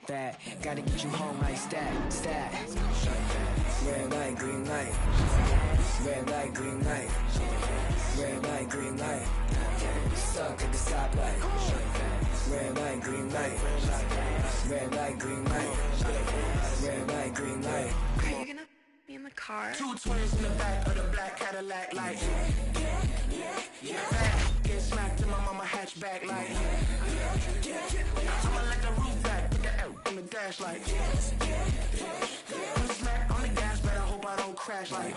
that. Gotta get you home like stat. Red light, green light. Red light, green light. Red light, green light. Stuck at the stoplight. Red light, green light. Red light, green light. Red light, green light. Are you gonna be in the car? Two twins in the back of the black Cadillac, like get smacked in my mama hatchback, like I'ma let the roof back, put the L on the dash, like smack on the gas, but I hope I don't crash, like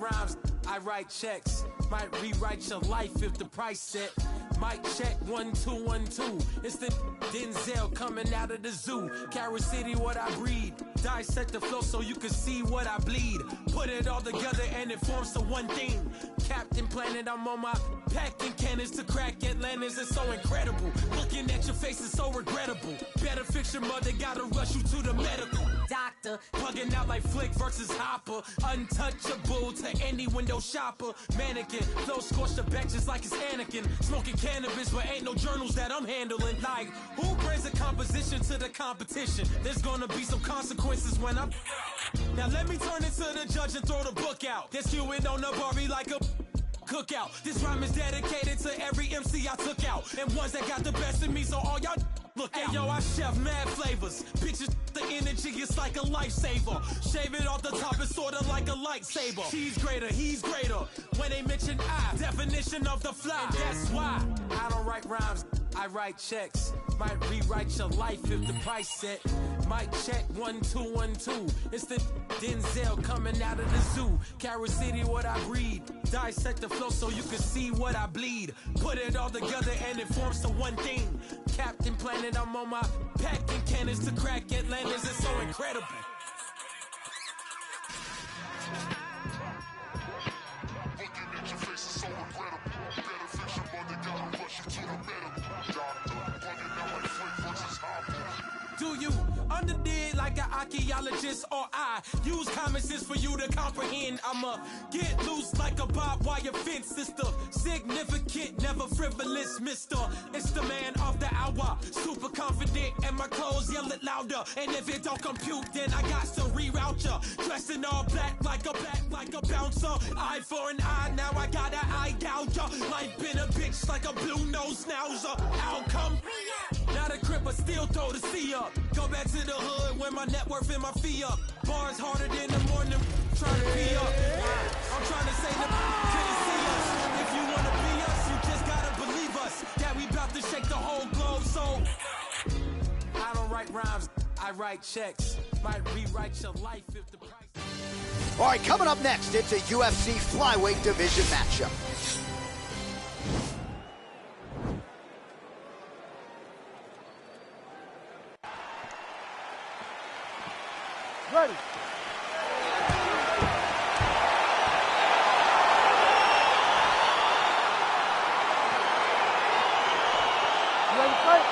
rhymes, I write checks. Might rewrite your life if the price set. Mic check 1 2 1 2. It's the Denzel coming out of the zoo. Carol City, what I breed. Dissect the flow so you can see what I bleed. Put it all together and it forms to one thing. Captain Planet, I'm on my packing cannons to crack Atlantis. It's so incredible. Looking at your face is so regrettable. Better fix your mother, gotta rush you to the medical doctor. Plugging out like Flick versus Hopper. Untouchable to any window shopper. Mannequin, flow scorched the back just like it's Anakin. Smoking cannabis, but ain't no journals that I'm handling. Like, who brings a composition to the competition? There's gonna be some consequences when I'm... Now let me turn it to the judge and throw the book out. They're skewing on the Barbie like a cookout. This rhyme is dedicated to every MC I took out. And ones that got the best of me, so all y'all look out. Hey, yo, I chef mad flavors. Bitches, the energy is like a lifesaver. Shave it off the top, it's sorta like a lightsaber. She's greater, he's greater. When they mention I, definition of the fly. And that's why I don't write rhymes, I write checks. Might rewrite your life if the price set. Mic check 1 2 1 2. It's the Denzel coming out of the zoo. Carol City, what I breed. Dissect the flow so you can see what I bleed. Put it all together and it forms to one thing. Captain Planet, I'm on my packing cannons to crack Atlantis. It's so incredible. Looking at your face is so regrettable. Better fix your mother, gotta rush you to the medical doctor. Plugging out like Flick versus Hopper. Do you underdig like an archaeologist, or I use common sense for you to comprehend? I'ma get loose like a barbed wire fence. It's the significant, never frivolous mister. It's the man of the hour, super confident, and my clothes yell it louder. And if it don't compute, then I got to reroute ya. Dressed in all black like a bouncer. Eye for an eye, now I got an eye gouger. Life been a bitch like a blue nose schnauzer. Outcome. Now the cripper still throw the C up. Go back to the hood when my net worth and my fee up. Bars harder than the morning, trying to be up. I'm trying to say the couldn't see us. If you wanna be us, you just gotta believe us. That we bout to shake the whole globe, so I don't write rhymes, I write checks. Might rewrite your life if the price. All right, coming up next, it's a UFC flyweight division matchup. Ready. You ready to fight?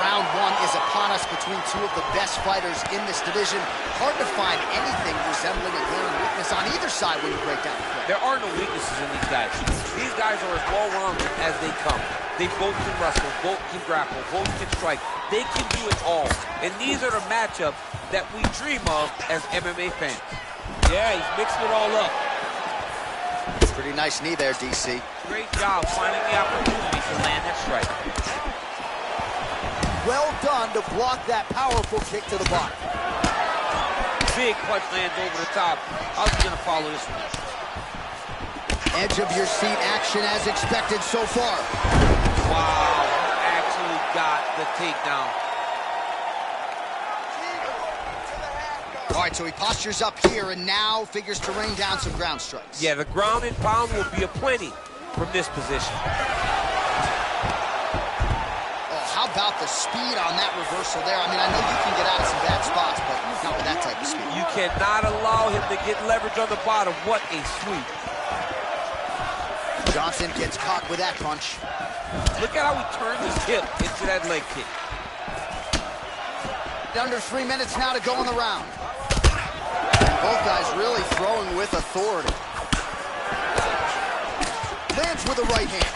Round one is upon us between two of the best fighters in this division. Hard to find anything resembling a glaring weakness on either side when you break down the play. There are no weaknesses in these guys. These guys are as well-rounded as they come. They both can wrestle, both can grapple, both can strike. They can do it all. And these are the matchups that we dream of as MMA fans. Yeah, he's mixing it all up. Pretty nice knee there, DC. Great job finding the opportunity to land that strike. Well done to block that powerful kick to the body. Big punch lands over the top. How's he gonna follow this one? Edge of your seat action as expected so far. Wow, actually got the takedown. All right, so he postures up here and now figures to rain down some ground strikes. Yeah, the ground and pound will be aplenty from this position. Oh, how about the speed on that reversal there? I mean, I know you can get out of some bad spots, but not with that type of speed. You cannot allow him to get leverage on the bottom. What a sweep. Davison gets caught with that punch. Look at how he turned his hip into that leg kick. Under 3 minutes now to go in the round. And both guys really throwing with authority. Lands with the right hand.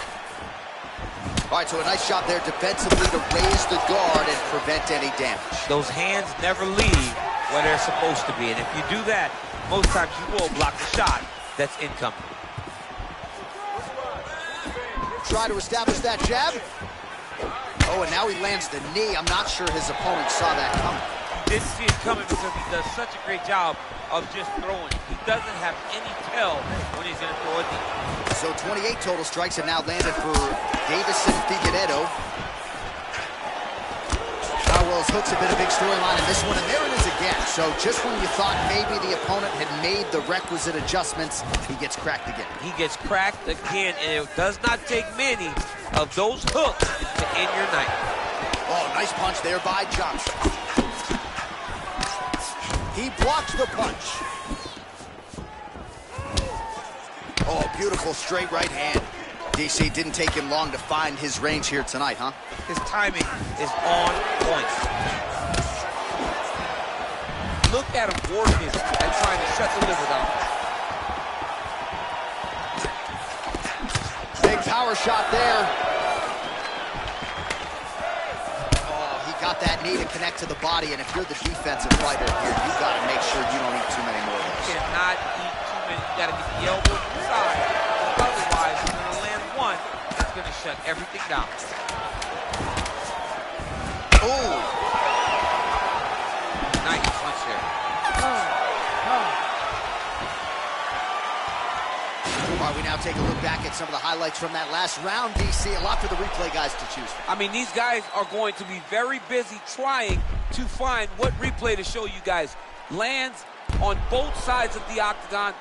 All right, so a nice shot there defensively to raise the guard and prevent any damage. Those hands never leave where they're supposed to be, and if you do that, most times you will block the shot that's incoming. Try to establish that jab. Oh, and now he lands the knee. I'm not sure his opponent saw that coming. He didn't see it coming because he does such a great job of just throwing. He doesn't have any tell when he's going to throw a knee. So 28 total strikes have now landed for Davison Figueiredo. Howell's hooks have been a big storyline in this one, and there it is again. So just when you thought maybe the opponent had made the requisite adjustments, he gets cracked again. He gets cracked again, and it does not take many of those hooks to end your night. Oh, nice punch there by Johnson. He blocks the punch. Oh, beautiful straight right hand. DC, didn't take him long to find his range here tonight, huh? His timing is on point. Look at him working and trying to shut the liver down. Big power shot there. Oh, he got that knee to connect to the body, and if you're the defensive fighter here, you got to make sure you don't eat too many more of those. You cannot eat too many. You got to get the elbow inside. Otherwise, you're going to land one that's going to shut everything down. Oh! Nice punch there. All right, we now take a look back at some of the highlights from that last round, DC. A lot for the replay guys to choose from. I mean, these guys are going to be very busy trying to find what replay to show you guys. Lands on both sides of the octagon.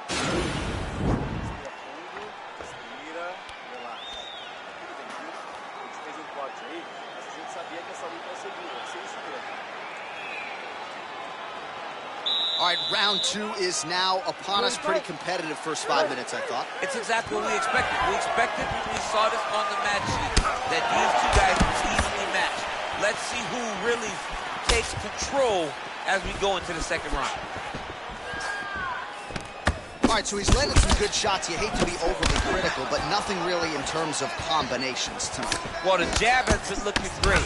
All right, round two is now upon us. Pretty competitive first 5 minutes, I thought. It's exactly what we expected. We expected when we saw this on the match sheet that these two guys would evenly match. Let's see who really takes control as we go into the second round. All right, so he's landed some good shots. You hate to be overly critical, but nothing really in terms of combinations tonight. Well, the jab has been looking great.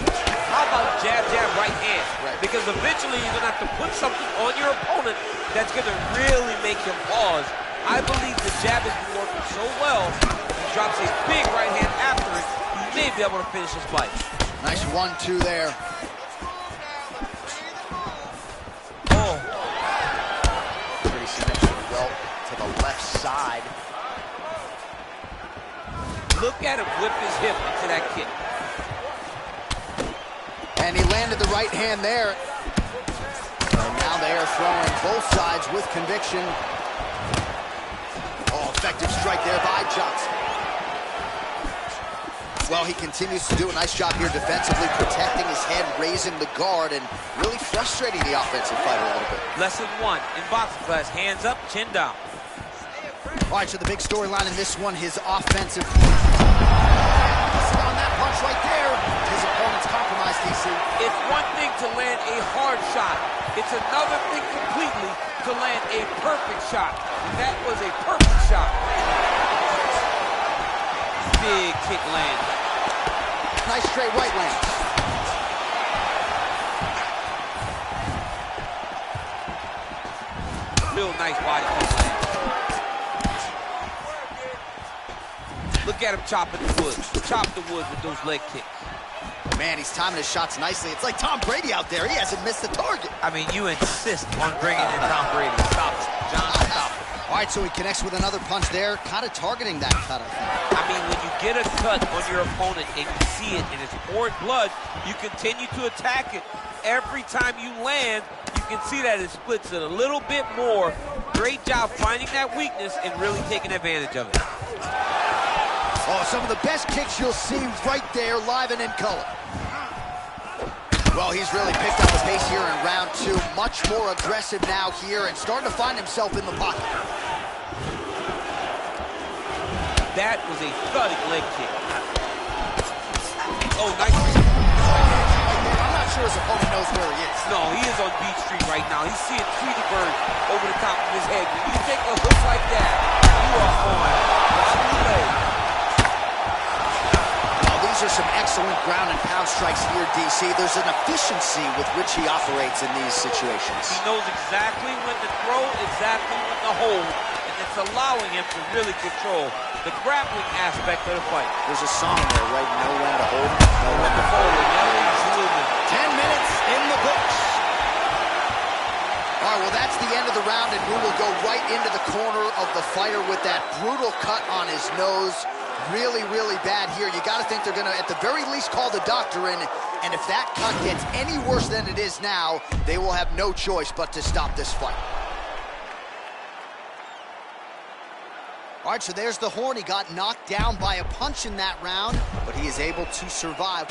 How about jab, jab, right hand? Right. Because eventually you're going to have to put something on your opponent that's going to really make him pause. I believe the jab has been working so well. He drops a big right hand after it. He may be able to finish his fight. Nice 1-2 there. Oh. Pretty significant well to the left side. Look at him whip his hip into that kick. And he landed the right hand there. And now they are throwing both sides with conviction. Oh, effective strike there by Johnson. Well, he continues to do a nice job here defensively, protecting his head, raising the guard, and really frustrating the offensive fighter a little bit. Lesson one in boxing class, hands up, chin down. All right, so the big storyline in this one, his offensive. On that punch right there, his opponent's compromised, DC. It's one thing to land a hard shot. It's another thing completely to land a perfect shot. And that was a perfect shot. Big kick land. Nice straight right land. Real nice body kick land. Look at him chopping the wood. Chop the wood with those leg kicks. Man, he's timing his shots nicely. It's like Tom Brady out there. He hasn't missed the target. I mean, you insist on bringing in Tom Brady. Stop it, John, stop it. All right, so he connects with another punch there, kind of targeting that cut, I think. I mean, when you get a cut on your opponent and you see it and it's pouring blood, you continue to attack it. Every time you land, you can see that it splits it a little bit more. Great job finding that weakness and really taking advantage of it. Oh, some of the best kicks you'll see right there, live and in color. Well, he's really picked up the pace here in round two. Much more aggressive now here and starting to find himself in the pocket. That was a thudding leg kick. Oh, nice. I'm not sure his opponent knows where he is. No, he is on Beach Street right now. He's seeing Tweety Bird over the top of his head. When you take a hook like that, you are on wobbly leg. Well, these are some excellent ground and pound strikes here, DC. There's an efficiency with which he operates in these situations. He knows exactly when to throw, exactly when to hold, and it's allowing him to really control the grappling aspect of the fight. There's a song there, right? Know when to hold, know when to fold. 10 minutes in the books. All right, well, that's the end of the round, and we will go right into the corner of the fighter with that brutal cut on his nose. Really, really bad here. You got to think they're going to, at the very least, call the doctor in, and if that cut gets any worse than it is now, they will have no choice but to stop this fight. All right, so there's the horn. He got knocked down by a punch in that round, but he is able to survive.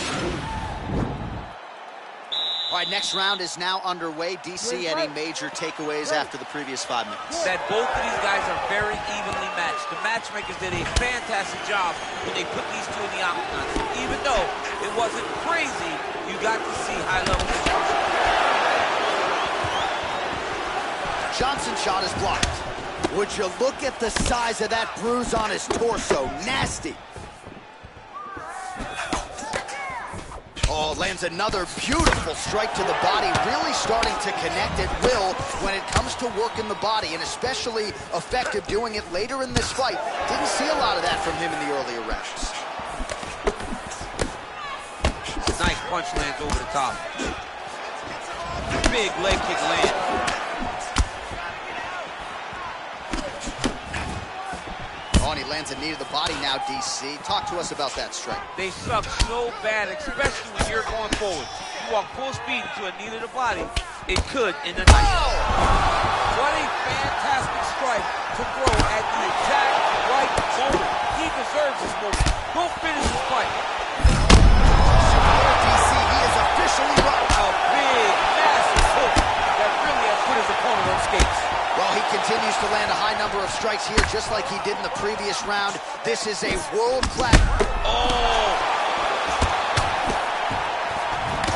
All right, next round is now underway. DC, any major takeaways after the previous 5 minutes? That both of these guys are very evenly matched. The matchmakers did a fantastic job when they put these two in the octagon. So even though it wasn't crazy, you got to see high-level execution. Johnson shot is blocked. Would you look at the size of that bruise on his torso? Nasty. Oh, lands another beautiful strike to the body, really starting to connect at will when it comes to working the body, and especially effective doing it later in this fight. Didn't see a lot of that from him in the earlier rounds. Nice punch lands over the top. Big leg kick land. Oh, and he lands a knee to the body now, DC. Talk to us about that strike. They suck so bad, especially when you're going forward. You walk full speed into a knee to the body, it could in the night. Oh! What a fantastic strike to throw at the exact right moment. He deserves this moment. Go finish the fight. DC, he is officially run. A big, massive hook that really has put his opponent on skates. Well, he continues to land a high number of strikes here, just like he did in the previous round. This is a world-class... Oh!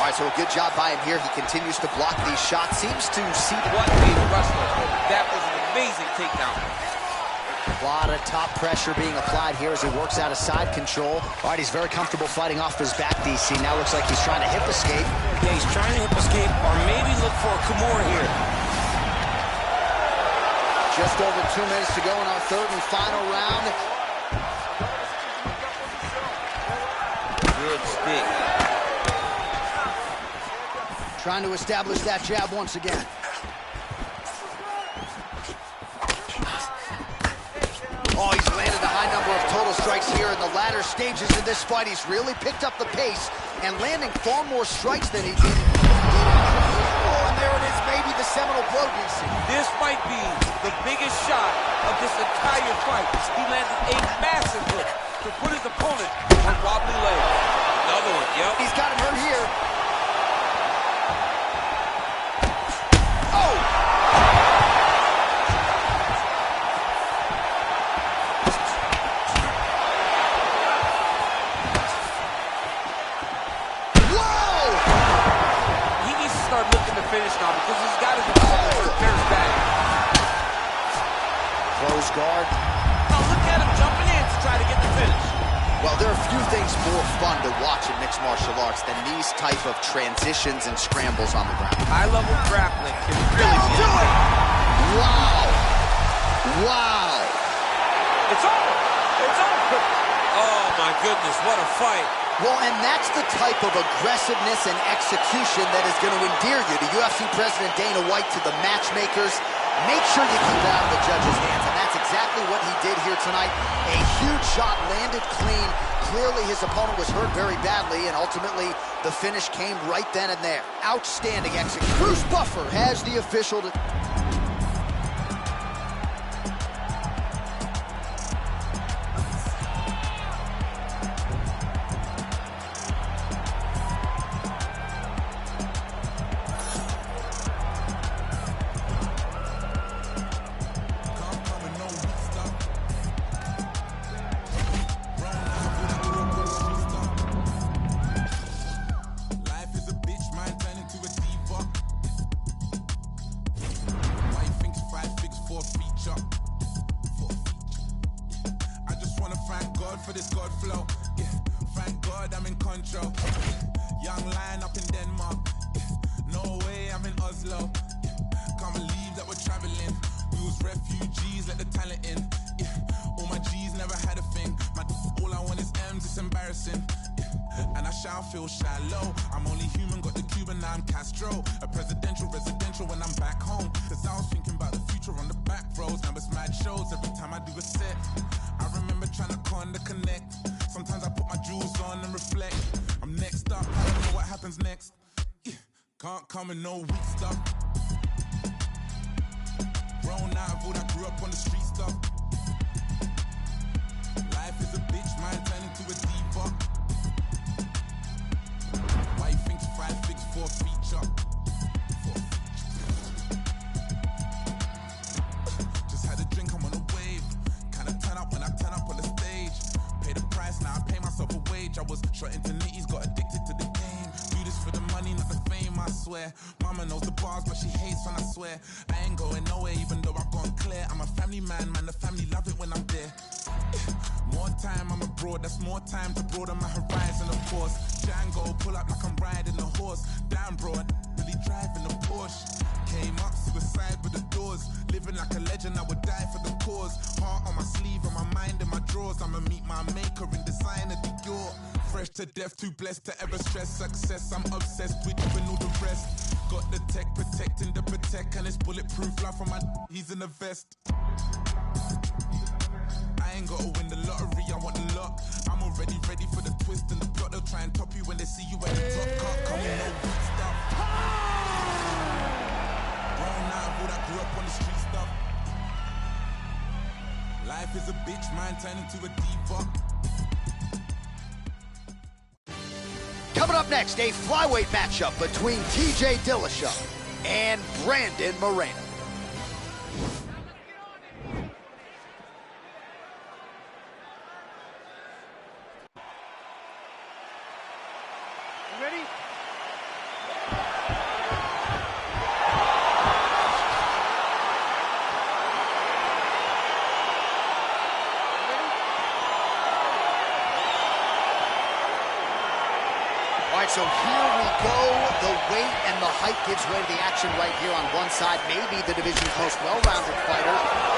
All right, so a good job by him here. He continues to block these shots. Seems to see... What a wrestler. That was an amazing takedown. A lot of top pressure being applied here as he works out of side control. All right, he's very comfortable fighting off his back, DC. Now looks like he's trying to hip escape. Yeah, he's trying to hip escape or maybe look for a Kimura here. Just over 2 minutes to go in our third and final round. Good stick. Trying to establish that jab once again. Oh, he's landed a high number of total strikes here in the latter stages of this fight. He's really picked up the pace and landing far more strikes than he did. Oh, and there it is, maybe the seminal blow, DC. This might be the biggest shot of this entire fight. He landed a massive hook to put his opponent on wobbly legs. Another one, yep. He's got him hurt here. Oh! Whoa! He needs to start looking to finish now because he's got his opponent hurt very bad. Close guard. Now look at him jumping in to try to get the finish. Well, there are few things more fun to watch in mixed martial arts than these type of transitions and scrambles on the ground. High-level grappling can really Do it! Wow! Wow! It's over! It's over! Oh my goodness, what a fight. Well, and that's the type of aggressiveness and execution that is going to endear you to UFC President Dana White, to the matchmakers. Make sure you keep it out of the judge's hands, and that's exactly what he did here tonight. A huge shot landed clean. Clearly his opponent was hurt very badly, and ultimately the finish came right then and there. Outstanding execution. Bruce Buffer has the official... God for this God flow. Yeah, thank God I'm in control. Young lion up in Denmark. No way I'm in Oslo. Can't believe that we're traveling. We was refugees, let the talent in. Yeah, all my G's never had a thing. All I want is M's, it's embarrassing. Yeah, and I shall feel shallow. I'm only human, got the Cuban, now I'm Castro. A residential when I'm back home. Cause I was thinking about the future on the back roads. Now it's mad shows every time I do a set. I remember trying to connect. Sometimes I put my jewels on and reflect. I'm next up, I don't know what happens next. Yeah, can't come in no weak stuff. Grown out of all that grew up on the street stuff. Life is a bitch, mine turning to a diva. Why you think 5 figs for a feature? Just had a drink, I'm on a wave. Kinda turn up when I turn up on the stage. Pay the price, now I pay myself a wage. I was shot into nitties, got addicted to the game. Do this for the money, not the fame, I swear. Mama knows the bars, but she hates when I swear. I ain't going nowhere, even though I've gone clear. I'm a family man, the family love it when I'm there. More time I'm abroad, that's more time to broaden my horizon, of course. Django, pull up like I'm riding a horse. Damn bro, I really driving a Porsche. Came up, suicide with the doors. Living like a legend, I would die for the cause. Heart on my sleeve, on my mind in my drawers. I'ma meet my maker in designer Dior. Fresh to death, too blessed to ever stress success. I'm obsessed with even all the rest. Got the tech, protecting the protect. And it's bulletproof, life on my he's in a vest. I ain't gotta win the lottery, I want the lot. I'm already ready for the twist and the plot. They'll try and top you when they see you at the top. Can't come with no weak stuff. Grown out of all that grew up on the street stuff. Life is a bitch, mine turning to a diva. Coming up next, a flyweight matchup between TJ Dillashaw and Brandon Moreno. Ready? All right, so here we go. The weight and the height gives way to the action right here on one side. Maybe the division's most well-rounded fighter,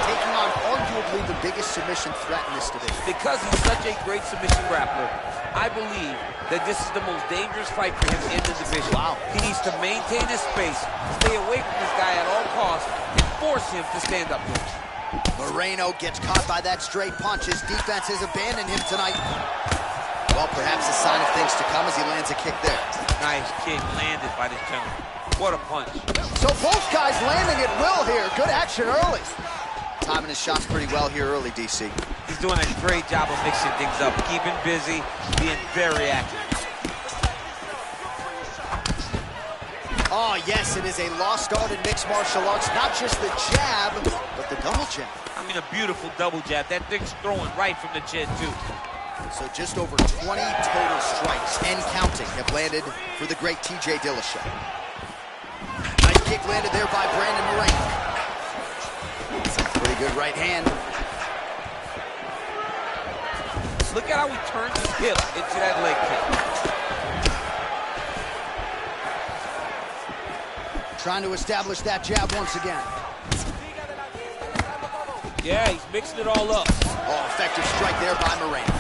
taking on arguably the biggest submission threat in this division. Because he's such a great submission grappler, I believe that this is the most dangerous fight for him in the division. Wow. He needs to maintain his space, stay away from this guy at all costs, and force him to stand up to him. Moreno gets caught by that straight punch. His defense has abandoned him tonight. Well, perhaps a sign of things to come as he lands a kick there. Nice kick landed by this gentleman. What a punch. So both guys landing at will here. Good action early. Timing his shots pretty well here early, DC. He's doing a great job of mixing things up, keeping busy, being very active. Oh, yes, it is a lost art in mixed martial arts. Not just the jab, but the double jab. I mean, a beautiful double jab. That thing's throwing right from the chin, too. So just over 20 total strikes and counting have landed for the great TJ Dillashaw. Nice kick landed there by Brandon Moreno. Pretty good right hand. Look at how he turns his hip into that leg kick. Trying to establish that jab once again. Yeah, he's mixing it all up. Oh, effective strike there by Moreno.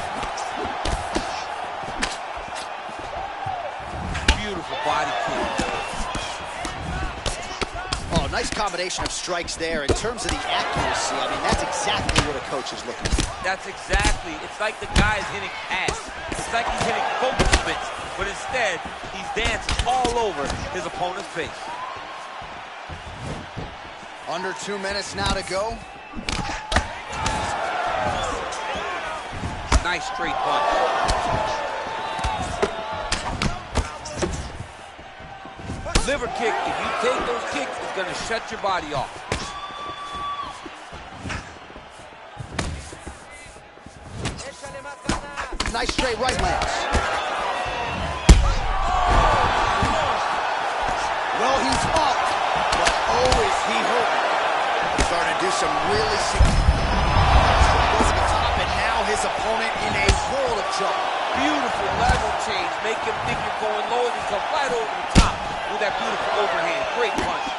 Beautiful body kick. Oh, nice combination of strikes there. In terms of the accuracy, I mean, that's exactly what a coach is looking for. That's exactly. It's like the guy is hitting ass. It's like he's hitting focus mitts, but instead, he's dancing all over his opponent's face. Under 2 minutes now to go. Nice straight punch. Liver kick, if you take those kicks, it's going to shut your body off. Nice straight right lands. Well, he's up, but oh, is he hurt. He's starting to do some really significant. Goes to the top, and now his opponent in a going low, and he comes right over the top with that beautiful overhand. Great punch.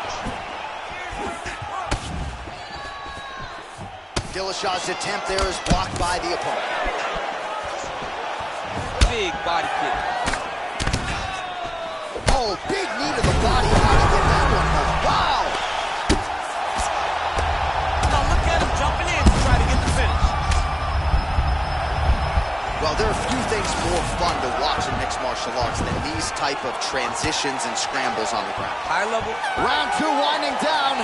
Dillashaw's attempt there is blocked by the opponent. Big body kick. Oh, big knee to the body. How do you get that one home? Wow! Now look at him jumping in to try to get the finish. Well, there are few things more fun to watch in mixed martial arts than these type of transitions and scrambles on the ground. High level. Round 2 winding down.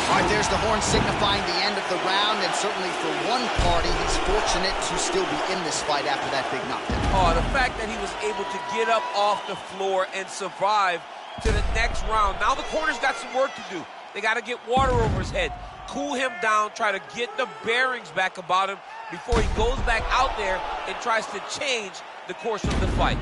All right, there's the horn signifying the end of the round, and certainly for one party, he's fortunate to still be in this fight after that big knockdown. Oh, the fact that he was able to get up off the floor and survive to the next round. Now the corner's got some work to do. They got to get water over his head, cool him down, try to get the bearings back about him before he goes back out there and tries to change the course of the fight.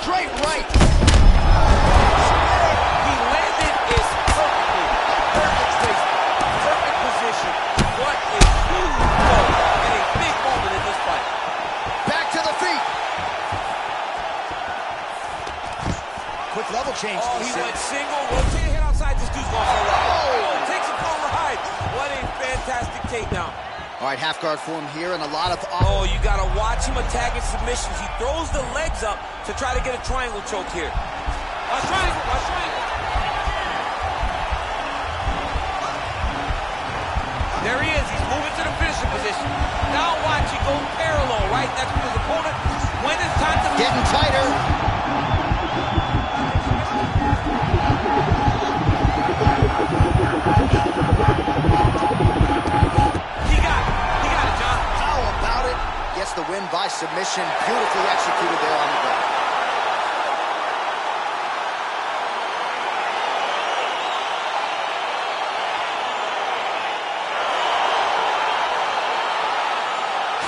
Straight right. He landed it perfectly. Perfect placement. Perfect position. What a huge blow and a big moment in this fight. Back to the feet. Quick level change. Oh, he went single. Rotate head outside. This dude's going for a ride. Oh, takes it for a ride. What a fantastic takedown. All right, half guard form here, and a lot of... Oh, you got to watch him attacking submissions. He throws the legs up to try to get a triangle choke here. Watch triangle, watch triangle. There he is. He's moving to the finishing position. Now watch, he goes parallel, right? That's with his opponent. When it's time to... Getting tighter. Gets the win by submission. Beautifully executed there on the ground.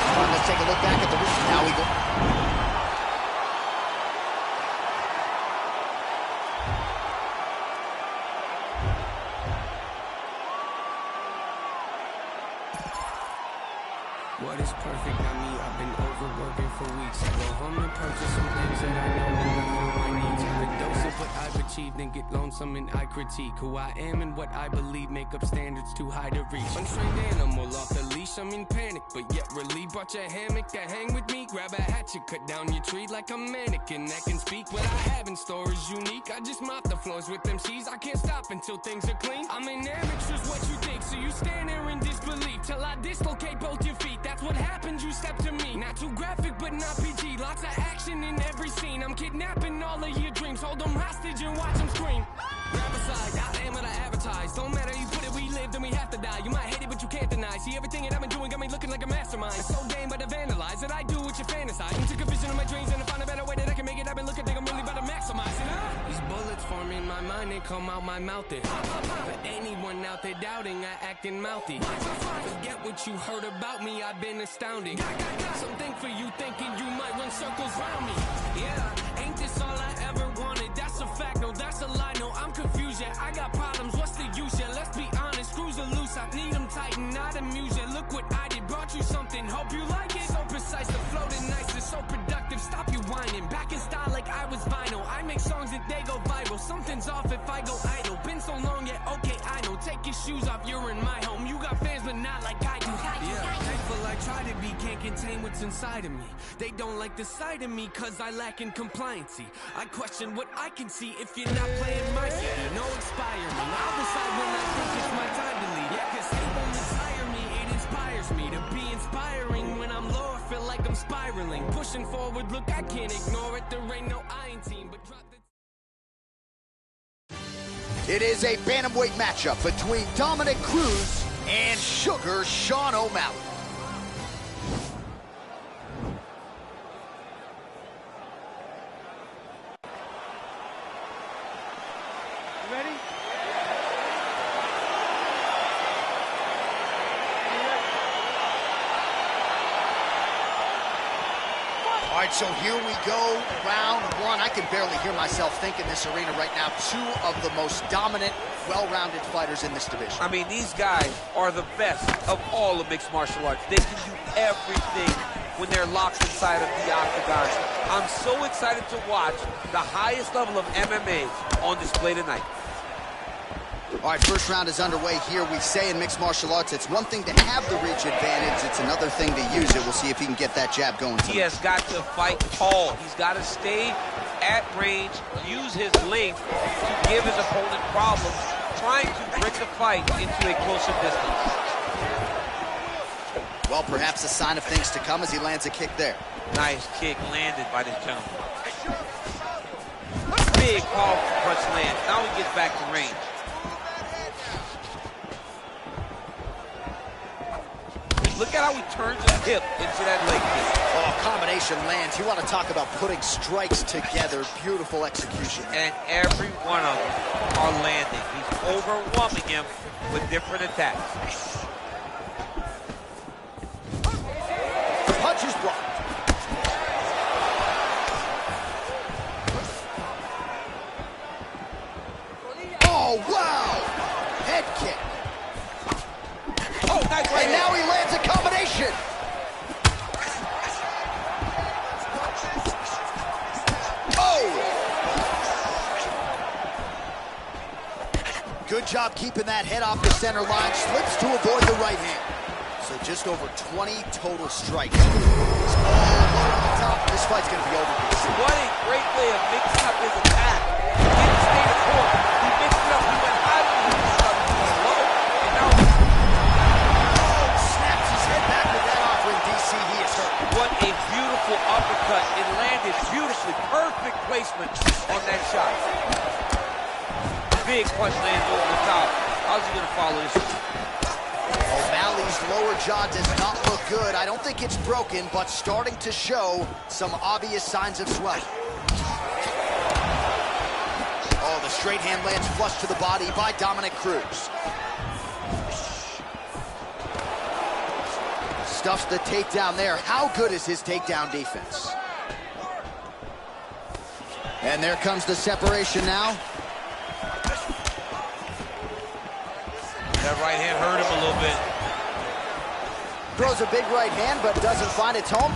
All right, let's take a look back at the... Now we go... What is perfect, not me, I've been overworking for weeks. I go home and purchase some things that I know will fulfill my needs. Have a dose of what I've achieved and get lonesome and I critique who I am and what I believe make up standards too high to reach. Untrained animal off the leash, I'm in panic, but yet relieved. Brought your hammock to hang with me, grab a hatchet, cut down your tree like a mannequin that can speak. What I have in store is unique, I just mop the floors with them C's. I can't stop until things are clean. I'm an amateur's what you think, so you stand there in disbelief till I dislocate both your feet. That's what happens, you step to me. Not too graphic, but not PG. Lots of action in every scene. I'm kidnapping all of your dreams. Hold them hostage and watch them scream. Grab aside, I am what I advertise. Don't matter, you put it, we live, then we have to die. You might hate it, but you can't deny. See, everything that I've been doing got me looking like a mastermind. It's so game, but I vandalize it. I do what you fantasize. I took a vision of my dreams and I find a better way that I can make it. I've been looking, think I'm really about to maximize it. These bullets form in my mind, they come out my mouth. For anyone out there doubting, I acting mouthy. Forget what you heard about me, I've been astounding. Something for you thinking you might run circles round me. Yeah, ain't this all I ever wanted? That's a fact, no, that's a lie. No, I'm confused, yeah, I got problems, what's the use? Yeah, let's be honest, screws are loose, I need them tighten, not amuse. Yeah, look what I did, brought you something, hope you like it. So precise, the flow is nice, it's so productive, stop you whining. Back in style like I was vinyl, I make songs and they go viral. Something's off if I go idle, been so long, yeah, okay, I know. Take your shoes off, you're in my home. You got fans, but not like I do. Yeah, thankful I try to be, can't contain what's inside of me. They don't like the side of me, cause I lack in compliancy. I question what I can see if you're not playing my city. No expire me, I'll decide when I think it's my time to leave. Yeah, cause it won't retire me, it inspires me to be inspiring. When I'm low, I feel like I'm spiraling. Pushing forward, look, I can't ignore it. There ain't no iron team, but drop the... It is a bantamweight matchup between Dominic Cruz and Sugar Sean O'Malley. All right, so here we go, round one. I can barely hear myself think in this arena right now. Two of the most dominant, well-rounded fighters in this division. I mean, these guys are the best of all of mixed martial arts. They can do everything when they're locked inside of the octagon. I'm so excited to watch the highest level of MMA on display tonight. All right, first round is underway here. We say in mixed martial arts, it's one thing to have the reach advantage. It's another thing to use it. We'll see if he can get that jab going tonight. He has got to fight tall. He's got to stay at range, use his length to give his opponent problems, trying to bring the fight into a closer distance. Well, perhaps a sign of things to come as he lands a kick there. Nice kick landed by this gentleman. Big, powerful punch lands. Now he gets back to range. Look at how he turns his hip into that leg kick. Oh, combination lands. You want to talk about putting strikes together. Beautiful execution. And every one of them are landing. He's overwhelming him with different attacks. The punch is blocked. Oh, wow! Head kick. Oh, nice right and now he lands a combination. Oh! Good job keeping that head off the center line. Slips to avoid the right hand. So just over 20 total strikes. This fight's going to be over. What a great way of mixing up his attack. He didn't stay the court. He mixed it up. He went high, he mixed it up, he went low, and now snaps his head back with that offer in DC. He is hurt. What a beautiful uppercut. It landed beautifully. Perfect placement on that shot. Big punch lands over the top. How's he going to follow this? O'Malley's lower jaw does not look good. I don't think it's broken, but starting to show some obvious signs of swelling. Oh, the straight hand lands flush to the body by Dominic Cruz. Stuffs the takedown there. How good is his takedown defense? And there comes the separation now. That right hand hurt him a little bit. Throws a big right hand, but doesn't find its home.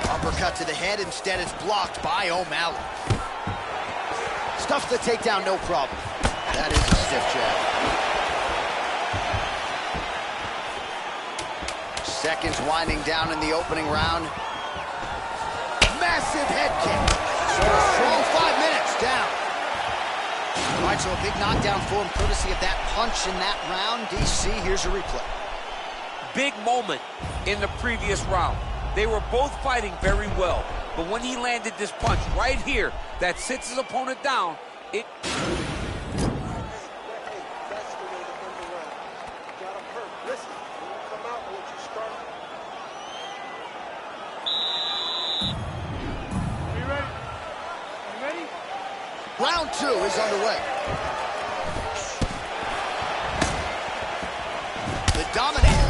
Uppercut to the head. Instead, it's blocked by O'Malley. Stuffs the takedown, no problem. That is a stiff jab. Seconds winding down in the opening round. Massive head kick. So a strong 5 minutes down. All right, so a big knockdown for him, courtesy of that punch in that round. DC, here's a replay. Big moment in the previous round. They were both fighting very well, but when he landed this punch right here that sits his opponent down, it... Round two is underway. The dominator.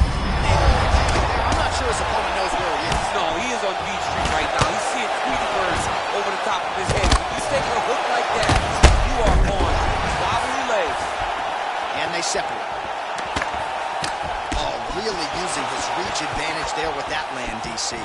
I'm not sure his opponent knows where he is. No, he is on Beach Street right now. He's seeing Tweety birds over the top of his head. When you take a hook like that, you are on wobbly legs. And they separate. Oh, really using his reach advantage there with that land, DC.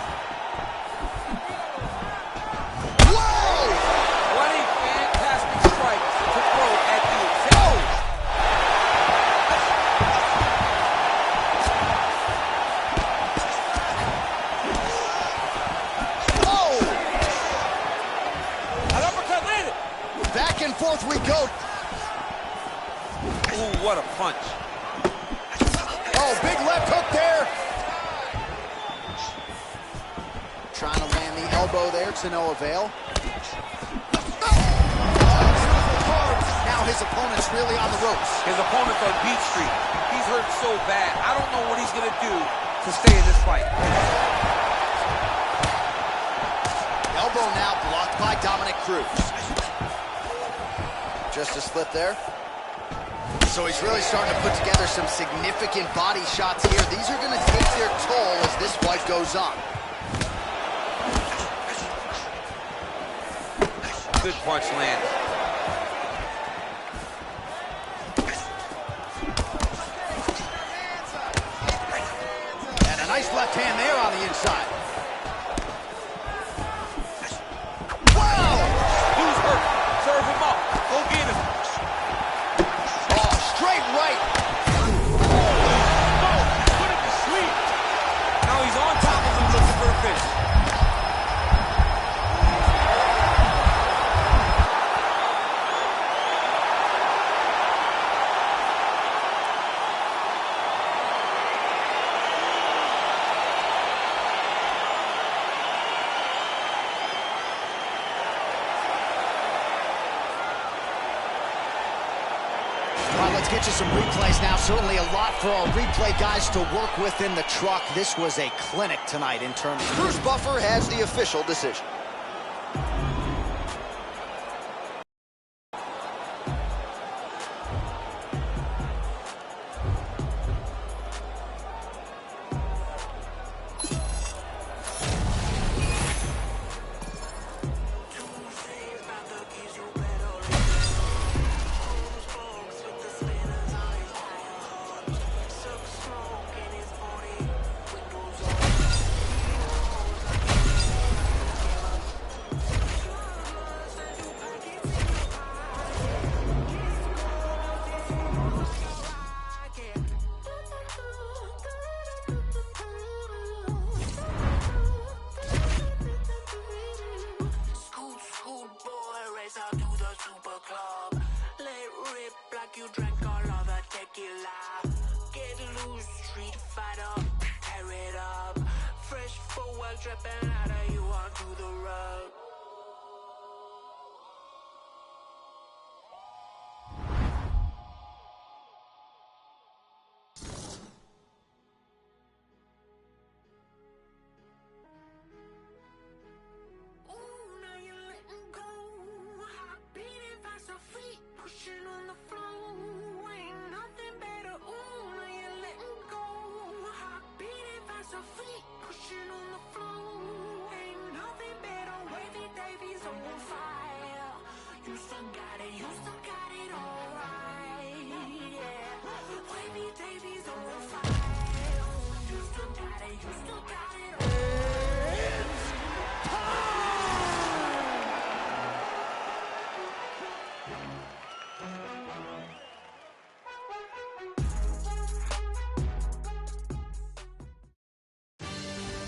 Forth we go. Ooh, what a punch. Oh, big left hook there. Trying to land the elbow there to no avail. Now his opponent's really on the ropes. His opponent's on Beach Street. He's hurt so bad. I don't know what he's going to do to stay in this fight. Elbow now blocked by Dominic Cruz. Just a slip there. So he's really starting to put together some significant body shots here. These are going to take their toll as this fight goes on. Good punch lands. And a nice left hand there on the inside. Wow! Who's hurt? Serve him up. Go get him. Oh, straight right. No, put him to sleep. Now he's on top of him looking for a finish. Let's get you some replays now. Certainly a lot for our replay guys to work with in the truck. This was a clinic tonight in terms of... Bruce Buffer has the official decision.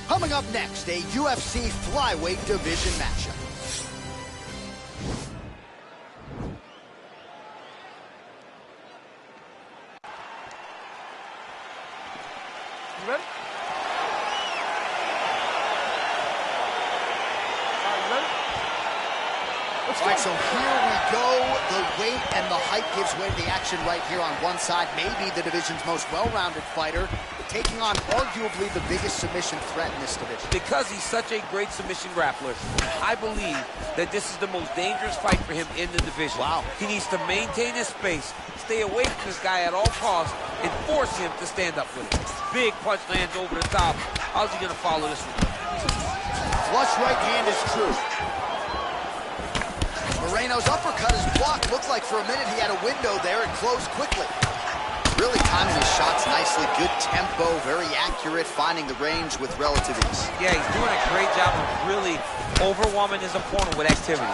Coming up next, a UFC flyweight division matchup. You ready? You ready? Let's All right, so here we go. The weight and the height gives way to the action right here on one side. Maybe the division's most well-rounded fighter, taking on arguably the biggest submission threat in this division. Because he's such a great submission grappler, I believe that this is the most dangerous fight for him in the division. Wow. He needs to maintain his space, stay away from this guy at all costs, and force him to stand up with him. Big punch lands over the top. How's he going to follow this one? Flush right hand is true. Moreno's uppercut is blocked. Looked like for a minute he had a window there and closed quickly. Really timing his shots nicely. Good tempo, very accurate, finding the range with relative ease. Yeah, he's doing a great job of really overwhelming his opponent with activity.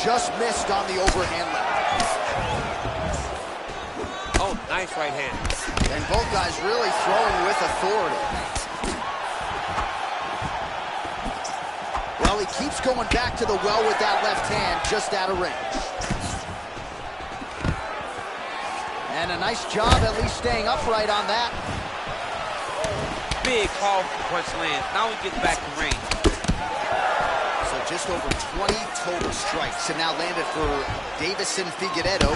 Just missed on the overhand left. Oh, nice right hand. And both guys really throwing with authority. Well, he keeps going back to the well with that left hand, just out of range. And a nice job at least staying upright on that. Big powerful punch lands. Now he gets back to range. So just over 20 total strikes. And now landed for Davison Figueiredo.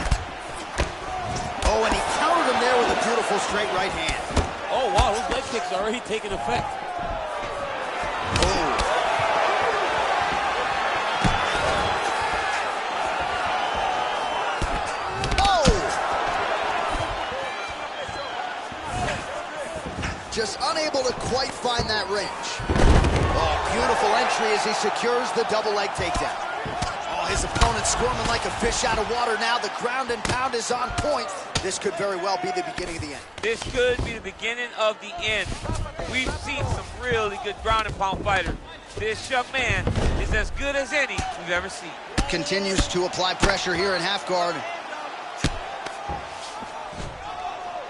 Oh, and he countered him there with a beautiful straight right hand. Oh, wow, those leg kicks are already taking effect. Oh. Just unable to quite find that range. Oh, beautiful entry as he secures the double leg takedown. Oh, his opponent squirming like a fish out of water now. The ground and pound is on point. This could very well be the beginning of the end. This could be the beginning of the end. We've seen some really good ground and pound fighters. This young man is as good as any we've ever seen. Continues to apply pressure here in half guard.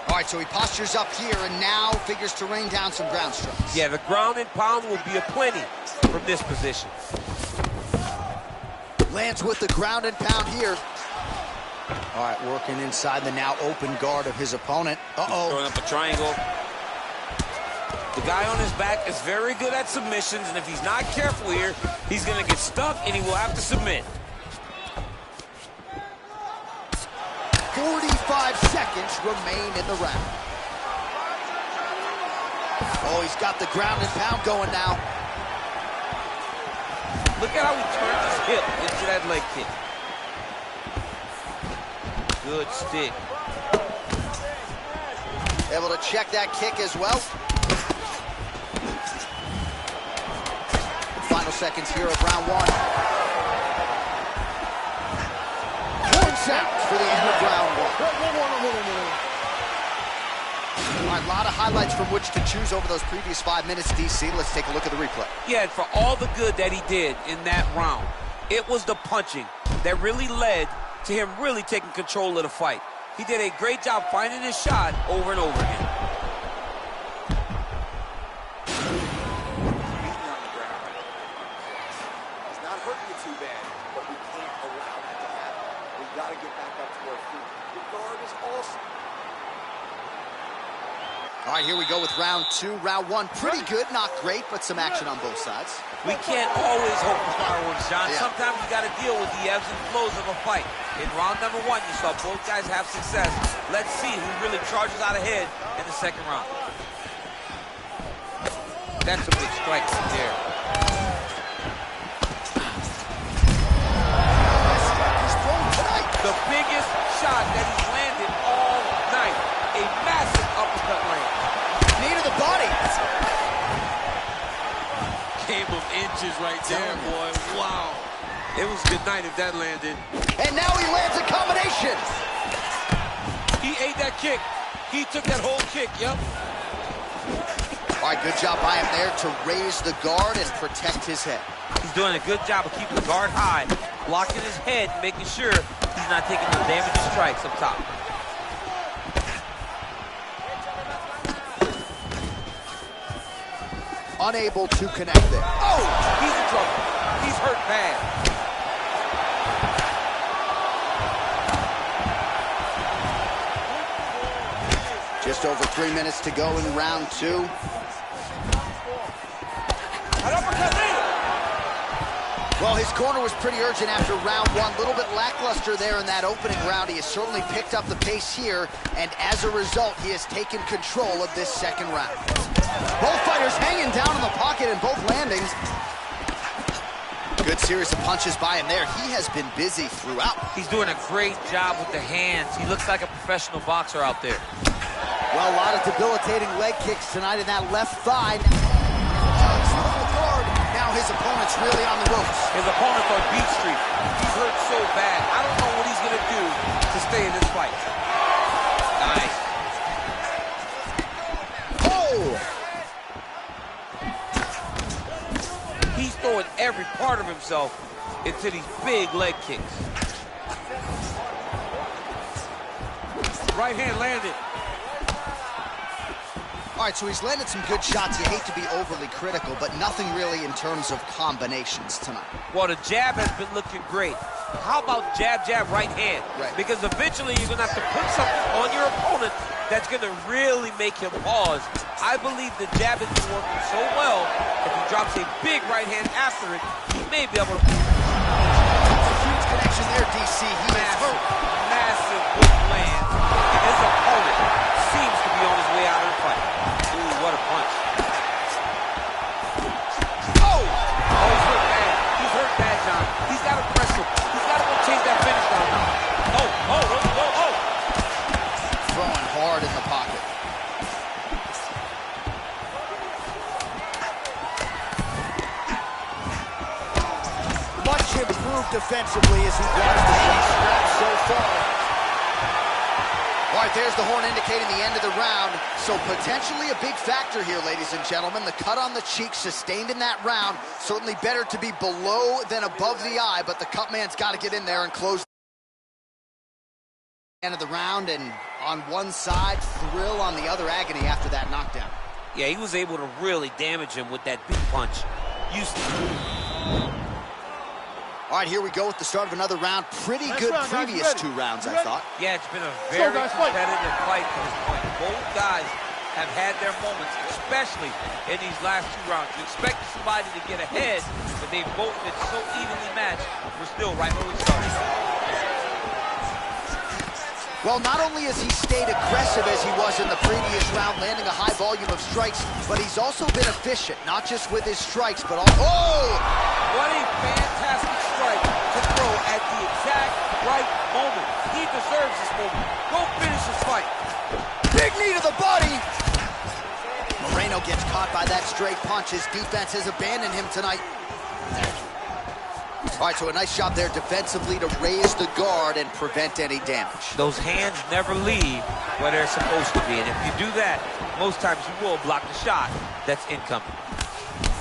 All right, so he postures up here and now figures to rain down some ground strikes. Yeah, the ground and pound will be aplenty from this position. Lands with the ground and pound here. All right, working inside the now open guard of his opponent. Uh-oh. Throwing up a triangle. The guy on his back is very good at submissions, and if he's not careful here, he's going to get stuck and he will have to submit. 45 seconds remain in the round. Oh, he's got the ground and pound going now. Look at how he turns his hip into that leg kick. Good stick. Able to check that kick as well. Final seconds here of round one. Horn sounds for the end of round one. All right, a lot of highlights from which to choose over those previous 5 minutes, DC. Let's take a look at the replay. Yeah, and for all the good that he did in that round, it was the punching that really led to him really taking control of the fight. He did a great job finding his shot over and over again. It's not hurting you too bad, but we can't allow that to happen. We got to get back up to our feet. The guard is awesome. All right, here we go with round two. Round one, pretty good, not great, but some action on both sides. We can't always hope for fireworks, John. Yeah. Sometimes you got to deal with the ebbs and flows of a fight. In round number one, you saw both guys have success. Let's see who really charges out ahead in the second round. That's a big strike right there. The biggest shot that he's landed all night. A massive uppercut land. Knee to the body. Game of inches right there, boy. Wow. It was good night if that landed. And now he lands a combination. He ate that kick. He took that whole kick, yep. All right, good job by him there to raise the guard and protect his head. He's doing a good job of keeping the guard high, blocking his head, making sure he's not taking the damaging strikes up top. Unable to connect there. Oh, he's in trouble. He's hurt bad. Just over 3 minutes to go in round two. Well, his corner was pretty urgent after round one. A little bit lackluster there in that opening round. He has certainly picked up the pace here, and as a result, he has taken control of this second round. Both fighters hanging down in the pocket in both landings. Good series of punches by him there. He has been busy throughout. He's doing a great job with the hands. He looks like a professional boxer out there. Well, a lot of debilitating leg kicks tonight in that left thigh. Now his opponent's really on the ropes. His opponent's on Beat Street. He's hurt so bad. I don't know what he's going to do to stay in this fight. Nice. Oh! He's throwing every part of himself into these big leg kicks. Right hand landed. All right, so he's landed some good shots. You hate to be overly critical, but nothing really in terms of combinations tonight. Well, the jab has been looking great. How about jab, jab, right hand? Right. Because eventually you're going to have to put something on your opponent that's going to really make him pause. I believe the jab has been working so well, if he drops a big right hand after it, he may be able to... A huge connection there, DC. He is hurt. Massive good land. And his opponent seems to be on his way out of the fight. Ooh, what a punch. Oh! Oh, he's hurt bad. He's hurt bad, John. He's got to press him. He's got to go chase that finish down now. Oh! Throwing hard in the pocket. defensively as he blocks the shot. Scraps so far. All right, there's the horn indicating the end of the round. So potentially a big factor here, ladies and gentlemen. The cut on the cheek sustained in that round. Certainly better to be below than above the eye, but the cut man's got to get in there and close the end of the round. And on one side, thrill, on the other, agony after that knockdown. Yeah, he was able to really damage him with that big punch. All right, here we go with the start of another round. Pretty good previous 2 rounds, I thought. Yeah, it's been a very competitive fight to this point. Both guys have had their moments, especially in these last 2 rounds. You expect somebody to get ahead, but they've both been so evenly matched. We're still right where we started. Well, not only has he stayed aggressive as he was in the previous round, landing a high volume of strikes, but he's also been efficient, not just with his strikes, but also... Oh! What a fantastic strike to throw at the exact right moment. He deserves this moment. Go finish this fight. Big knee to the body. Moreno gets caught by that straight punch. His defense has abandoned him tonight. All right, so a nice job there defensively to raise the guard and prevent any damage. Those hands never leave where they're supposed to be, and if you do that, most times you will block the shot that's incoming.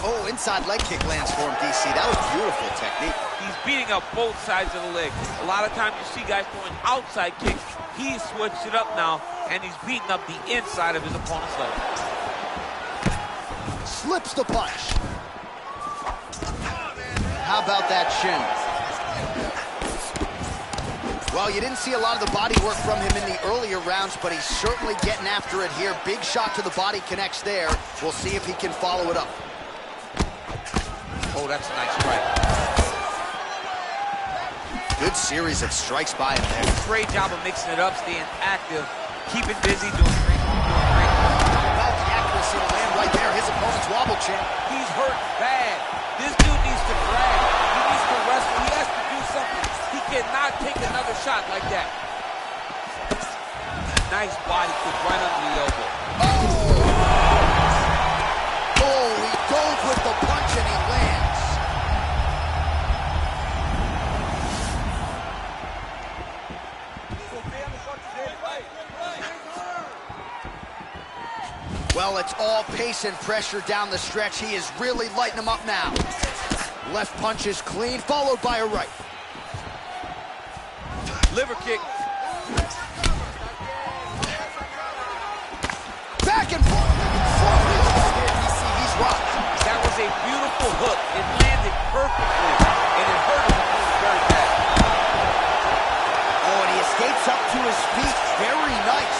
Oh, inside leg kick lands for him, DC. That was beautiful technique. He's beating up both sides of the leg. A lot of times you see guys throwing outside kicks. He's switched it up now, and he's beating up the inside of his opponent's leg. Slips the punch. How about that shin? Well, you didn't see a lot of the body work from him in the earlier rounds, but he's certainly getting after it here. Big shot to the body connects there. We'll see if he can follow it up. Oh, that's a nice strike. Good series of strikes by him there. Great job of mixing it up, staying active, keeping busy, doing great. Well, the accuracy to land right there. His opponent's wobble champ. He's hurt bad. This dude needs to drag. He needs to wrestle. He has to do something. He cannot take another shot like that. Nice body kick right under the elbow. Oh, he dove with the punch and he lands. Well, it's all pace and pressure down the stretch. He is really lighting him up now. Left punch is clean, followed by a right. Liver kick. Back and forth. He's rocked. That was a beautiful hook. It landed perfectly, and it hurt him very bad. Oh, and he escapes up to his feet. Very nice.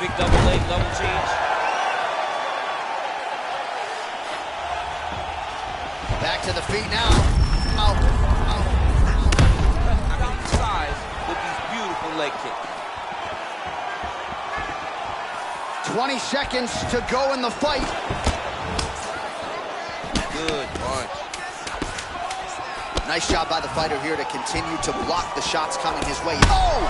Big double leg, double change. Back to the feet now. Out. I mean, size with these beautiful leg kicks. 20 seconds to go in the fight. Good punch. Nice job by the fighter here to continue to block the shots coming his way. Oh!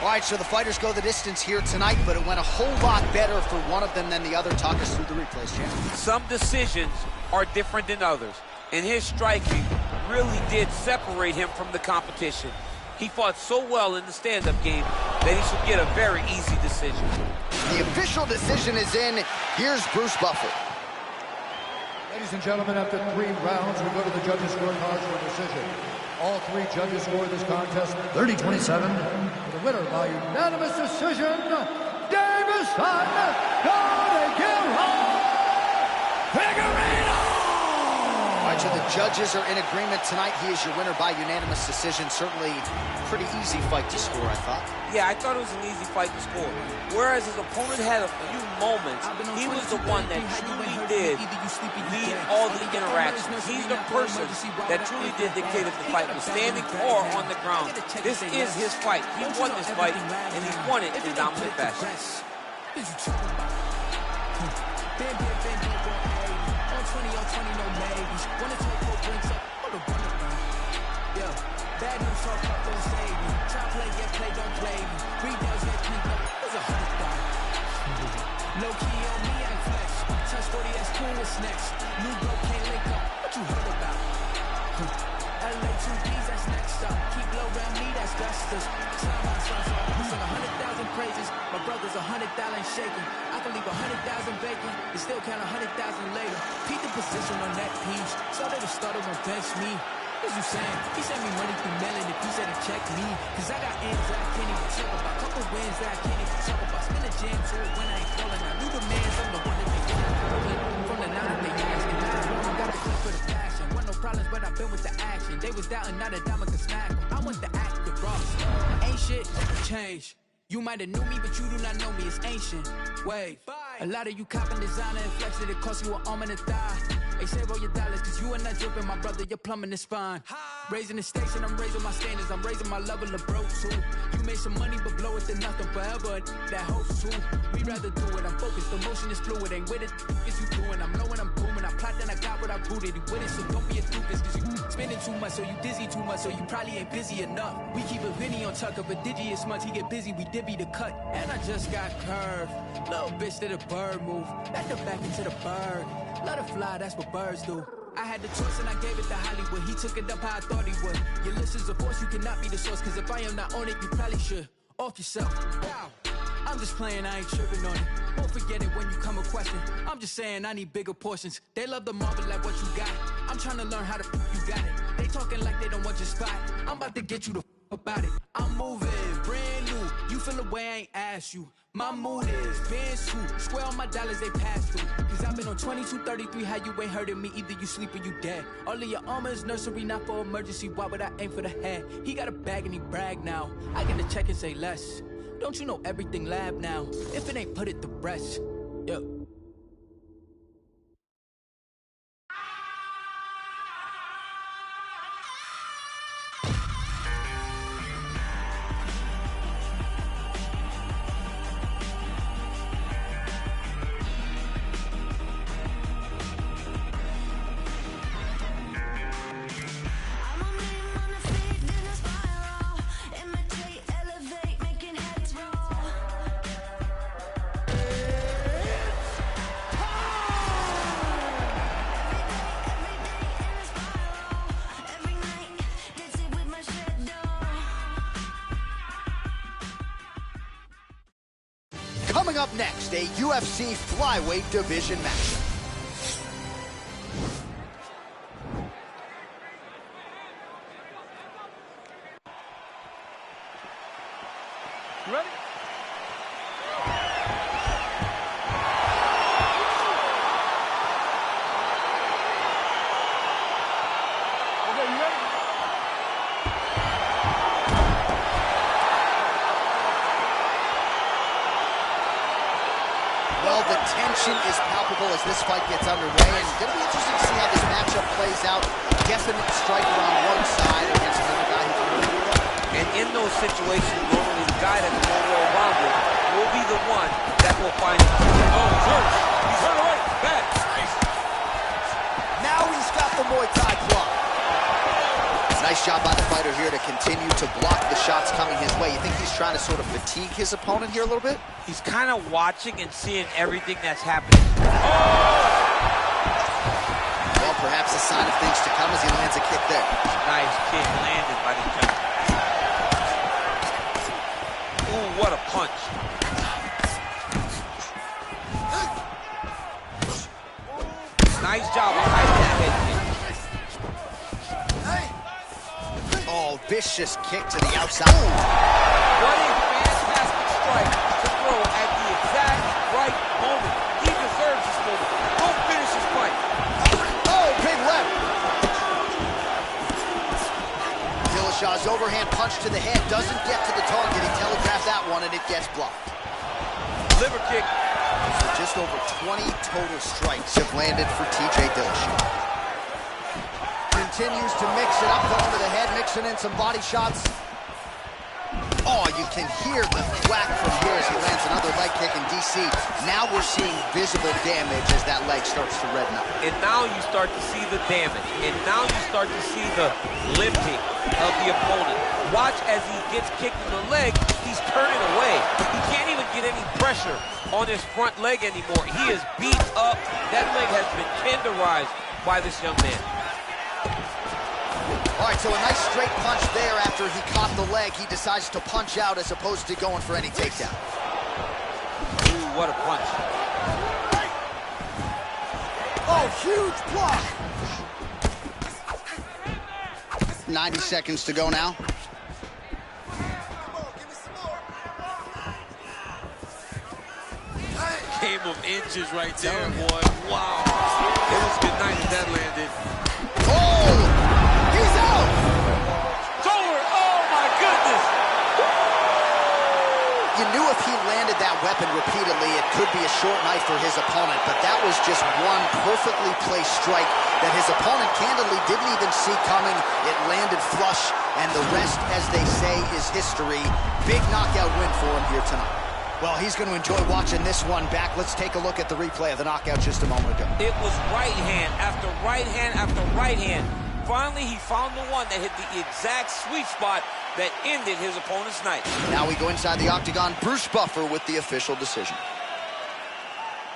All right, so the fighters go the distance here tonight, but it went a whole lot better for one of them than the other. Talk us through the replays, champ. Some decisions are different than others, and his striking really did separate him from the competition. He fought so well in the stand-up game that he should get a very easy decision. The official decision is in. Here's Bruce Buffer. Ladies and gentlemen, after 3 rounds, we go to the judges' scorecards for decision. All 3 judges scored this contest 30-27. The winner by unanimous decision, Davison Figueiredo! All right, so the judges are in agreement tonight. He is your winner by unanimous decision. Certainly pretty easy fight to score, I thought. Yeah, I thought it was an easy fight to score. Whereas his opponent had a few moments, he was the one that truly did lead all the interactions. He's the person that truly did dictate if the fight was standing or on the ground. This is his fight. He won this fight, and he won it in dominant fashion. Bad news talk up, don't save me. Try play, get play, don't play me. Rebounds, get cleaned up. There's $100,000. Low key on me, I flex. Touch 40, that's cool, what's next? New bloke can't link up. What you heard about? LA 2Ds, that's next up. Keep low around me, that's Gustus. Slime my son, so I put 100,000 praises. My brother's $100 shaking. I can leave 100,000 bacon and still count 100,000 later. Keep the position on that piece. So they just started won't bench me. What you saying? He sent me money through mailing if he said he checked me. Cause I got ends that I can't even talk about. Couple wins that I can't even talk about. Spin a jam to it when I ain't calling. I knew the mans, I'm the one that they get from the now that they asking. I got a clip for the fashion. Want no problems, but I've been with the action. They was doubting, now that diamond can smack them. I want the act, the boss. Ain't shit, change. You might have knew me, but you do not know me. It's ancient. Wave. A lot of you copping designer and flexing. It cost you an arm and a thigh. Hey, save all your dollars, cause you are not dripping, my brother. You're plumbing is fine. Raising the stakes and I'm raising my standards. I'm raising my level of broke too. You made some money, but blow it to nothing forever. That hopes too. We rather do it. I'm focused. The motion is fluid. Ain't with it. Is you doing? I'm knowing I'm booming. I plot then I got what I rooted. You with it, so don't be a doofus. Cause you spending too much, so you dizzy too much, so you probably ain't busy enough. We keep a penny on tuck of a digious month. He get busy, we divvy the cut. And I just got curved. Little bitch did a bird move. Back to back into the bird. Let her fly, that's what birds do. I had the choice and I gave it to Hollywood. He took it up how I thought he would. Your list is a force, you cannot be the source. Cause if I am not on it, you probably should. Off yourself. Wow. I'm just playing, I ain't tripping on it. Won't forget it when you come a question. I'm just saying I need bigger portions. They love the marvel at what you got. I'm trying to learn how to you got it. They talking like they don't want your spot. I'm about to get you the about it. I'm moving, brand new. You feel the way I ain't asked you. My mood is Benz too. Square on my dollars, they pass through. Cause I've been on 2233, how you ain't hurting me. Either you sleep or you dead. All of your armor is nursery, not for emergency. Why would I aim for the head? He got a bag and he brag now. I get to check and say less. Don't you know everything lab now? If it ain't, put it to rest. Yeah. Coming up next, a UFC flyweight division match. You ready? Okay, you ready? Well, the tension is palpable as this fight gets underway, and it's going to be interesting to see how this matchup plays out. Definite striker on one side against another guy who's really good. And in those situations, normally the guy that's more well-rounded will be the one that will find it. Oh, George, he's run away, back. Now he's got the Muay Thai block. Nice job by the fighter here to continue to block the shots coming his way. You think he's trying to sort of fatigue his opponent here a little bit? He's kind of watching and seeing everything that's happening. Well, perhaps a sign of things to come as he lands a kick there. Nice kick landed by the judge. Ooh, what a punch. Nice job of hiding that head kick. Oh, vicious kick to the outside. What a fantastic strike to throw at the exact right moment. He deserves this moment. Don't finish his fight. Oh, big left. Dillashaw's overhand punch to the head doesn't get to the target. He telegraphed that one, and it gets blocked. Liver kick. So just over 20 total strikes have landed for TJ Dillashaw. Continues to mix it up, going to the head, mixing in some body shots. Oh, you can hear the thwack from here as he lands another leg kick and DC see. Now we're seeing visible damage as that leg starts to redden up. And now you start to see the damage. And now you start to see the limping of the opponent. Watch as he gets kicked in the leg, he's turning away. He can't even get any pressure on his front leg anymore. He is beat up. That leg has been tenderized by this young man. All right, so a nice straight punch there after he caught the leg. He decides to punch out as opposed to going for any takedown. Ooh, what a punch. Oh, huge block. 90 seconds to go now. Game of inches right there, boy. Wow. It was good night if that landed. Oh! He's out! It's over! Oh, my goodness! You knew if he landed that weapon repeatedly, it could be a short knife for his opponent, but that was just one perfectly placed strike that his opponent candidly didn't even see coming. It landed flush, and the rest, as they say, is history. Big knockout win for him here tonight. Well, he's going to enjoy watching this one back. Let's take a look at the replay of the knockout just a moment ago. It was right hand after right hand after right hand. Finally, he found the one that hit the exact sweet spot that ended his opponent's night. Now we go inside the octagon. Bruce Buffer with the official decision.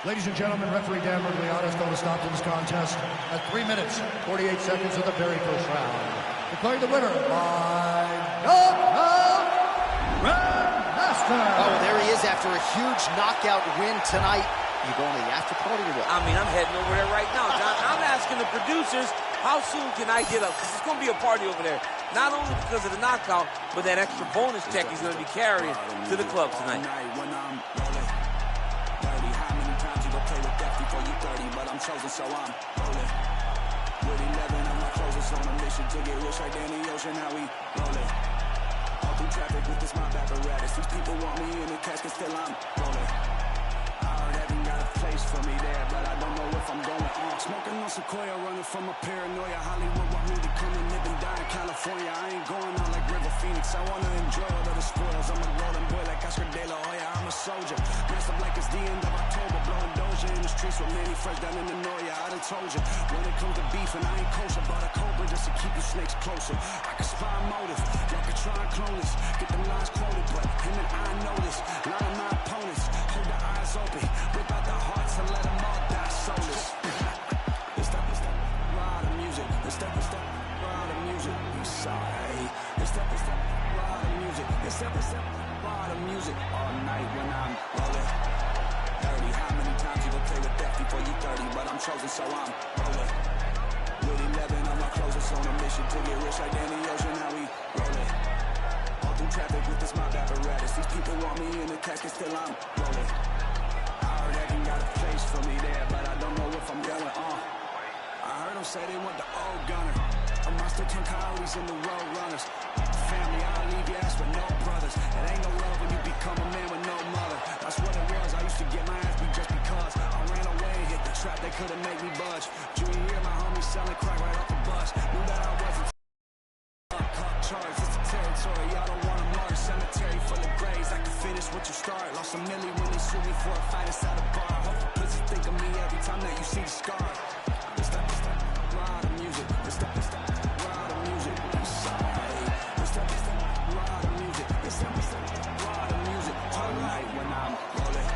Ladies and gentlemen, referee Dan Mergliata is going to stop to this contest at 3 minutes, 48 seconds of the very first round. Declaring the winner by knockout, Oh, there he is after a huge knockout win tonight. You going to the after party or what? I mean, I'm heading over there right now, John. I'm asking the producers, how soon can I get up? Because it's going to be a party over there. Not only because of the knockout, but that extra bonus check he's going to be carrying to the club tonight. Chosen, so I'm rolling. With 11 of my closest on a mission to get rich like Danny Ocean. How we rolling? All through traffic with this mob apparatus. These people want me in the casket, still I'm rolling. I heard heaven got a place for me there, but I don't know if I'm going on. Smoking on Sequoia, running from a paranoia. Hollywood want me to come and live and die in California. I ain't going out like River Phoenix. I wanna enjoy all of the spoils. I'm a golden boy like Oscar De La Hoya. I'm a soldier, dressed up like it's the end of October, blowing Doja in the streets with many fresh down in the Noya. I done told you, when it comes to beef and I ain't kosher, bought a cobra just to keep you snakes closer. I can spy motive, y'all can try and clone this, get them lines quoted, but him and I know this. A lot of my opponents hold their eyes open, rip out their hearts and let them all die soulless. It's the ride of music, it's the ride of music. We sorry, it's the ride of music, it's the ride of music. All night when I'm rolling. 30, how many times you gon' play with death before you 30? But I'm chosen, so I'm rolling. With 11 of my closest on a mission to get rich like Danny Ocean. How we rolling? All through traffic with this mob apparatus. These people want me in the casket, still I'm rolling. I heard heaven got a place for me there, but I don't know if I'm going on. I heard them say they want the old gunner. I must have 10 calories in the road runners. Family, I'll leave your ass with no brothers. It ain't no love when you become a man with no mother. That's what it was. I used to get my ass beat just because I ran away and hit the trap. They couldn't make me budge. Junior year, my homie selling crack right off the bus. Knew that I wasn't caught charged. It's the territory. Y'all don't want to march. Cemetery full of graves. I can finish what you start. Lost a milli when they sued me for a fight inside a bar. Hope the pussy think of me every time that you see the scar. It's the ride of music. It's the ride of music. I'm sorry. It's the ride of music. It's the ride of music. All night when I'm rolling.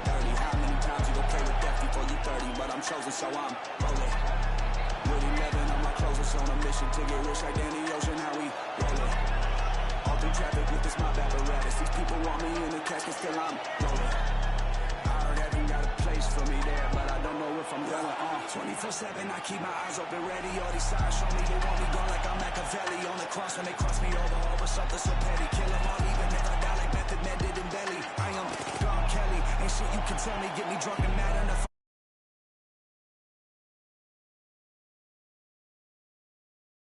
30, how many times you gon' play with death before you 30? But I'm chosen, so I'm rolling. With 11 of my closest on a mission to get rich like Danny Ocean. How we rolling? All through traffic with this mob apparatus. These people want me in the casket, still I'm rolling. I heard heaven got a place for me there, but I don't know if I'm going on. 24/7, I keep my eyes open, ready. All these signs show me they want me gone like I'm Machiavelli. On the cross when they cross me over something so petty. Kill them all, even if I die like Method Man did in Belly. I am Don Kelly, ain't shit you can tell me, get me drunk and mad enough.